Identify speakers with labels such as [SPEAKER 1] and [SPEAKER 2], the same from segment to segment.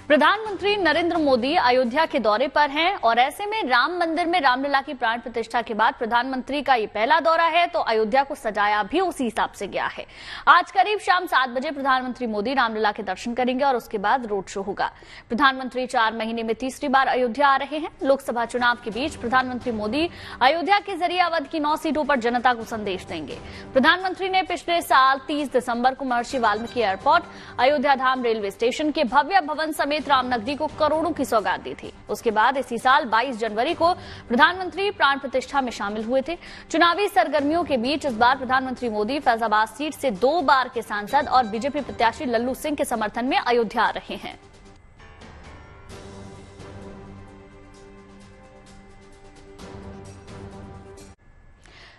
[SPEAKER 1] प्रधानमंत्री नरेंद्र मोदी अयोध्या के दौरे पर हैं और ऐसे में राम मंदिर में रामलला की प्राण प्रतिष्ठा के बाद प्रधानमंत्री का ये पहला दौरा है, तो अयोध्या को सजाया भी उसी हिसाब से गया है। आज करीब शाम 7 बजे प्रधानमंत्री मोदी रामलला के दर्शन करेंगे और उसके बाद रोड शो होगा। प्रधानमंत्री 4 महीने में तीसरी बार अयोध्या आ रहे हैं। लोकसभा चुनाव के बीच प्रधानमंत्री मोदी अयोध्या के जरिए अवध की 9 सीटों पर जनता को संदेश देंगे। प्रधानमंत्री ने पिछले साल 30 दिसंबर को महर्षि वाल्मीकि एयरपोर्ट, अयोध्या धाम रेलवे स्टेशन के भव्य भवन समेत रामनगरी को करोड़ों की सौगात दी थी। उसके बाद इसी साल 22 जनवरी को प्रधानमंत्री प्राण प्रतिष्ठा में शामिल हुए थे। चुनावी सरगर्मियों के बीच इस बार प्रधानमंत्री मोदी फैजाबाद सीट से 2 बार के सांसद और बीजेपी प्रत्याशी लल्लू सिंह के समर्थन में अयोध्या आ रहे हैं।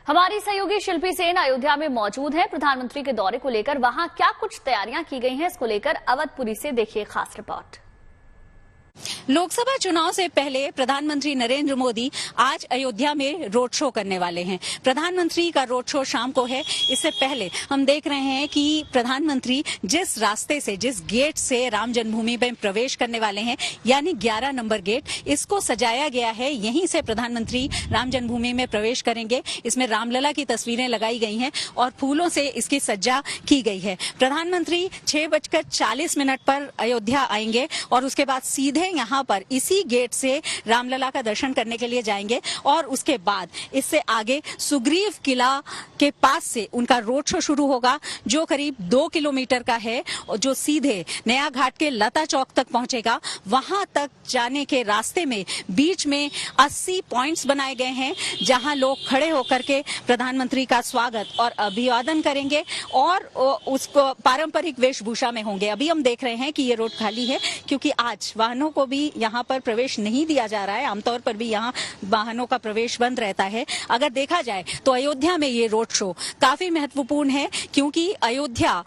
[SPEAKER 1] हमारी सहयोगी शिल्पी सेन अयोध्या में मौजूद है। प्रधानमंत्री के दौरे को लेकर वहां क्या कुछ तैयारियां की गई हैं, इसको लेकर अवधपुरी से देखिए खास रिपोर्ट।
[SPEAKER 2] लोकसभा चुनाव से पहले प्रधानमंत्री नरेंद्र मोदी आज अयोध्या में रोड शो करने वाले हैं। प्रधानमंत्री का रोड शो शाम को है। इससे पहले हम देख रहे हैं कि प्रधानमंत्री जिस रास्ते से, जिस गेट से राम जन्मभूमि में प्रवेश करने वाले हैं, यानी 11 नंबर गेट, इसको सजाया गया है। यहीं से प्रधानमंत्री राम जन्मभूमि में प्रवेश करेंगे। इसमें रामलला की तस्वीरें लगाई गई हैं और फूलों से इसकी सज्जा की गई है। प्रधानमंत्री 6:40 पर अयोध्या आएंगे और उसके बाद सीधे यहाँ पर इसी गेट से रामलला का दर्शन करने के लिए जाएंगे और उसके बाद इससे आगे सुग्रीव किला के पास से उनका रोड शो शुरू होगा, जो करीब 2 किलोमीटर का है और जो सीधे नया घाट के लता चौक तक पहुंचेगा। वहां तक जाने के रास्ते में बीच में 80 पॉइंट्स बनाए गए हैं, जहां लोग खड़े होकर के प्रधानमंत्री का स्वागत और अभिवादन करेंगे और उसको पारंपरिक वेशभूषा में होंगे। अभी हम देख रहे हैं कि ये रोड खाली है क्योंकि आज वाहनों को भी यहाँ पर प्रवेश नहीं दिया जा रहा है। आमतौर पर भी यहाँ वाहनों का प्रवेश बंद रहता है। अगर देखा जाए तो अयोध्या में ये रोड शो काफी महत्वपूर्ण है क्योंकि अयोध्या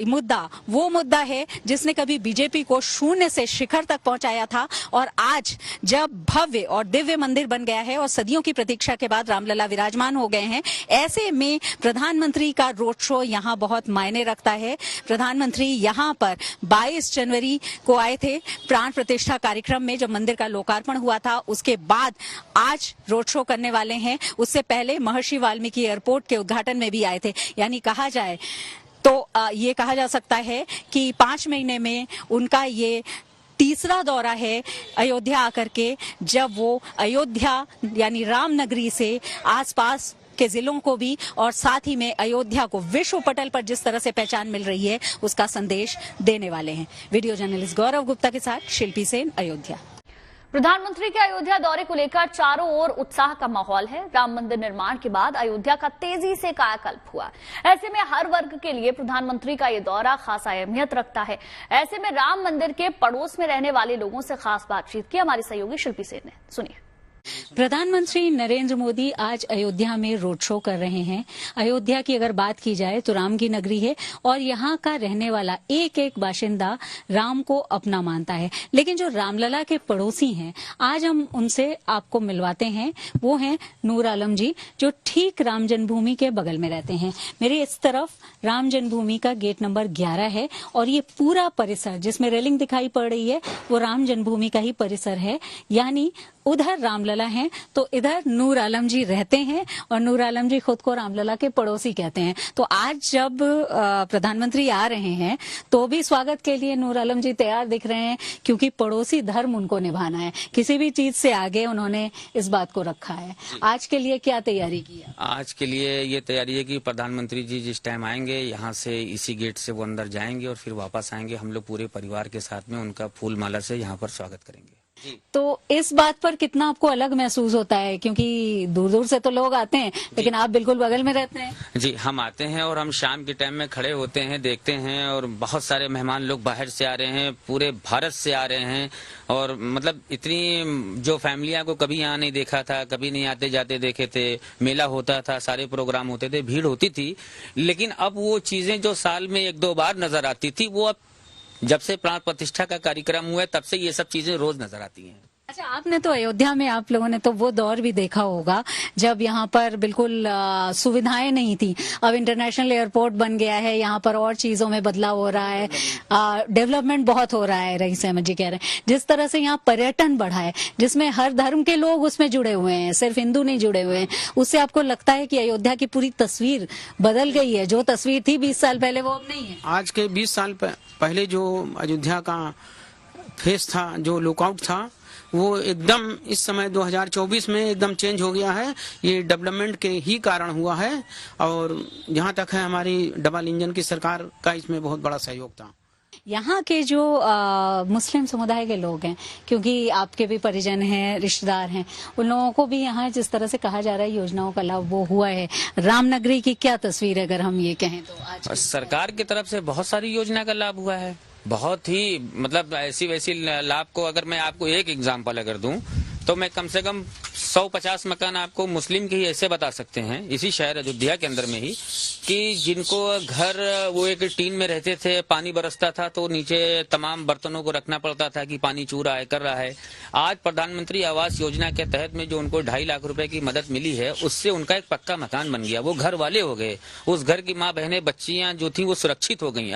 [SPEAKER 2] मुद्दा वो मुद्दा है जिसने कभी बीजेपी को शून्य से शिखर तक पहुंचाया था और आज जब भव्य और दिव्य मंदिर बन गया है और सदियों की प्रतीक्षा के बाद रामलला विराजमान हो गए हैं, ऐसे में प्रधानमंत्री का रोड शो यहाँ बहुत मायने रखता है। प्रधानमंत्री यहाँ पर 22 जनवरी को आए थे प्राण प्रतिष्ठा कार्यक्रम में, जब मंदिर का लोकार्पण हुआ था। उसके बाद आज रोड शो करने वाले हैं। उससे पहले महर्षि वाल्मीकि एयरपोर्ट के उद्घाटन में भी आए थे। यानी कहा जाए तो ये कहा जा सकता है कि 5 महीने में उनका ये तीसरा दौरा है अयोध्या आकर के, जब वो अयोध्या यानी रामनगरी से आसपास के जिलों को भी और साथ ही में अयोध्या को विश्व पटल पर जिस तरह से पहचान मिल रही है उसका संदेश देने वाले हैं। वीडियो जर्नलिस्ट गौरव गुप्ता के साथ शिल्पी सेन, अयोध्या।
[SPEAKER 1] प्रधानमंत्री के अयोध्या दौरे को लेकर चारों ओर उत्साह का माहौल है। राम मंदिर निर्माण के बाद अयोध्या का तेजी से कायाकल्प हुआ। ऐसे में हर वर्ग के लिए प्रधानमंत्री का ये दौरा खास अहमियत रखता है। ऐसे में राम मंदिर के पड़ोस में रहने वाले लोगों से खास बातचीत की हमारी सहयोगी शिल्पी सेन ने। सुनिए।
[SPEAKER 2] प्रधानमंत्री नरेंद्र मोदी आज अयोध्या में रोड शो कर रहे हैं। अयोध्या की अगर बात की जाए तो राम की नगरी है और यहाँ का रहने वाला एक एक बाशिंदा राम को अपना मानता है। लेकिन जो रामलला के पड़ोसी हैं, आज हम उनसे आपको मिलवाते हैं। वो हैं नूर आलम जी, जो ठीक राम जन्मभूमि के बगल में रहते हैं। मेरे इस तरफ राम जन्मभूमि का गेट नंबर 11 है और ये पूरा परिसर जिसमें रेलिंग दिखाई पड़ रही है वो राम जन्मभूमि का ही परिसर है। यानी उधर रामलला हैं तो इधर नूर आलम जी रहते हैं और नूर आलम जी खुद को रामलला के पड़ोसी कहते हैं। तो आज जब प्रधानमंत्री आ रहे हैं तो भी स्वागत के लिए नूर आलम जी तैयार दिख रहे हैं, क्योंकि पड़ोसी धर्म उनको निभाना है। किसी भी चीज से आगे उन्होंने इस बात को रखा है। आज के लिए क्या तैयारी की है?
[SPEAKER 3] आज के लिए ये तैयारी है कि प्रधानमंत्री जी जिस टाइम आएंगे यहाँ से इसी गेट से वो अंदर जाएंगे और फिर वापस आएंगे। हम लोग पूरे परिवार के साथ में उनका फूल माला से यहाँ पर स्वागत करेंगे।
[SPEAKER 2] तो इस बात पर कितना आपको अलग महसूस होता है, क्योंकि दूर दूर से तो लोग आते हैं लेकिन आप बिल्कुल बगल में रहते हैं?
[SPEAKER 3] जी, हम आते हैं और हम शाम के टाइम में खड़े होते हैं, देखते हैं और बहुत सारे मेहमान लोग बाहर से आ रहे हैं, पूरे भारत से आ रहे हैं। और मतलब इतनी जो फैमिलियां को कभी यहाँ नहीं देखा था, कभी नहीं आते जाते देखे थे, मेला होता था, सारे प्रोग्राम होते थे, भीड़ होती थी। लेकिन अब वो चीजें जो साल में 1-2 बार नजर आती थी, वो अब जब से प्राण प्रतिष्ठा का कार्यक्रम हुआ है तब से ये सब चीजें रोज नजर आती हैं।
[SPEAKER 2] अच्छा, आपने तो अयोध्या में, आप लोगों ने तो वो दौर भी देखा होगा जब यहाँ पर बिल्कुल सुविधाएं नहीं थी। अब इंटरनेशनल एयरपोर्ट बन गया है, यहाँ पर और चीजों में बदलाव हो रहा है, डेवलपमेंट बहुत हो रहा है। रईस अहमद जी कह रहे हैं जिस तरह से यहाँ पर्यटन बढ़ा है, जिसमें हर धर्म के लोग उसमें जुड़े हुए हैं, सिर्फ हिंदू नहीं जुड़े हुए हैं, उससे आपको लगता है कि अयोध्या की पूरी तस्वीर बदल गई है? जो तस्वीर थी 20 साल पहले वो अब नहीं है।
[SPEAKER 4] आज के 20 साल पहले जो अयोध्या का फेस था, जो लुकआउट था, वो एकदम इस समय 2024 में एकदम चेंज हो गया है। ये डेवलपमेंट के ही कारण हुआ है और जहाँ तक है हमारी डबल इंजन की सरकार का इसमें बहुत बड़ा सहयोग था।
[SPEAKER 2] यहाँ के जो मुस्लिम समुदाय के लोग हैं, क्योंकि आपके भी परिजन हैं, रिश्तेदार हैं, उन लोगों को भी यहाँ जिस तरह से कहा जा रहा है योजनाओं का लाभ वो हुआ है। रामनगरी की क्या तस्वीर है अगर हम ये कहें तो? आज
[SPEAKER 3] सरकार की तरफ से बहुत सारी योजना का लाभ हुआ है, बहुत ही मतलब ऐसी वैसी लाभ को अगर मैं आपको एक एग्जांपल अगर दूं तो मैं कम से कम 150 मकान आपको मुस्लिम के ही ऐसे बता सकते हैं इसी शहर अयोध्या के अंदर में ही, कि जिनको घर वो एक टीन में रहते थे, पानी बरसता था तो नीचे तमाम बर्तनों को रखना पड़ता था कि पानी चू रहा है, कर रहा है। आज प्रधानमंत्री आवास योजना के तहत में जो उनको 2.5 लाख रुपए की मदद मिली है, उससे उनका एक पक्का मकान बन गया, वो घर वाले हो गए, उस घर की माँ बहनें बच्चियां जो थी वो सुरक्षित हो गई।